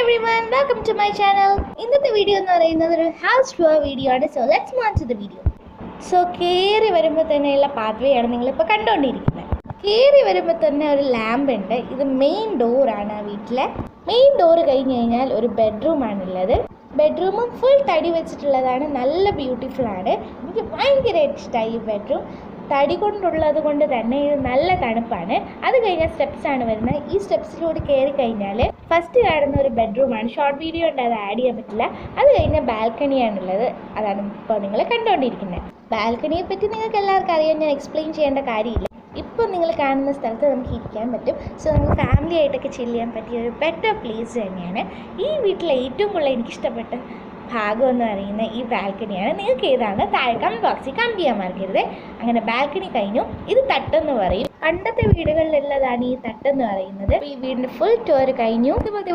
everyone, welcome to my channel. ഇന്നത്തെ video എന്ന് പറയുന്നത് ഒരു ഹൗസ് ടൂർ വീഡിയോ ആണ്. So let's move to the video. So കയറി വരുമ്പോൾ തന്നെയുള്ള പാത്വേ ആണ് നിങ്ങളിപ്പോൾ കണ്ടുകൊണ്ടിരിക്കുന്നത്. കയറി വരുമ്പോൾ തന്നെ ഒരു ലാമ്പ് ഉണ്ട്. ഇത് മെയിൻ ഡോറാണ്. വീട്ടിലെ മെയിൻ ഡോറ് കഴിഞ്ഞ് കഴിഞ്ഞാൽ ഒരു ബെഡ്റൂമാണുള്ളത്. ബെഡ്റൂമും ഫുൾ തടി വെച്ചിട്ടുള്ളതാണ്. നല്ല ബ്യൂട്ടിഫുൾ ആണ്. എനിക്ക് ഭയങ്കരമായിട്ട് ഇഷ്ടമായി ഈ ബെഡ്റൂം. തടി കൊണ്ടുള്ളത് കൊണ്ട് തന്നെ ഇത് നല്ല തണുപ്പാണ്. അത് കഴിഞ്ഞാൽ സ്റ്റെപ്സാണ് വരുന്നത്. ഈ സ്റ്റെപ്സിലൂടെ കയറി കഴിഞ്ഞാൽ ഫസ്റ്റ് കാണുന്ന ഒരു ബെഡ്റൂമാണ്. ഷോർട്ട് വീഡിയോ ഉണ്ട്, അത് ആഡ് ചെയ്യാൻ പറ്റില്ല. അത് കഴിഞ്ഞാൽ ബാൽക്കണിയാണുള്ളത്. അതാണ് ഇപ്പോൾ നിങ്ങൾ കണ്ടുകൊണ്ടിരിക്കുന്നത്. ബാൽക്കണിയെ പറ്റി നിങ്ങൾക്ക് എല്ലാവർക്കും അറിയാൻ ഞാൻ എക്സ്പ്ലെയിൻ ചെയ്യേണ്ട കാര്യമില്ല. ഇപ്പോൾ നിങ്ങൾ കാണുന്ന സ്ഥലത്ത് നമുക്ക് ഇരിക്കാൻ പറ്റും. സോ നമുക്ക് ഫാമിലി ആയിട്ടൊക്കെ ചില്ല് ചെയ്യാൻ പറ്റിയ ഒരു ബെറ്റർ പ്ലേസ് തന്നെയാണ്. ഈ വീട്ടിലെ ഏറ്റവും കൂടുതൽ എനിക്കിഷ്ടപ്പെട്ട ഭാഗം എന്ന് പറയുന്നത് ഈ ബാൽക്കണിയാണ്. നിങ്ങൾക്ക് ഏതാണ് താഴെ കമൻറ്റ് ബോക്സിൽ കമൻറ്റ് ചെയ്യാൻ മറക്കരുത്. അങ്ങനെ ബാൽക്കണി കഴിഞ്ഞു. ഇത് തട്ടെന്ന് പറയും. പണ്ടത്തെ വീടുകളിലുള്ളതാണ് ഈ തട്ടെന്ന് പറയുന്നത്. ഈ വീടിൻ്റെ ഫുൾ ടൂർ കഴിഞ്ഞു. ഇതുപോലത്തെ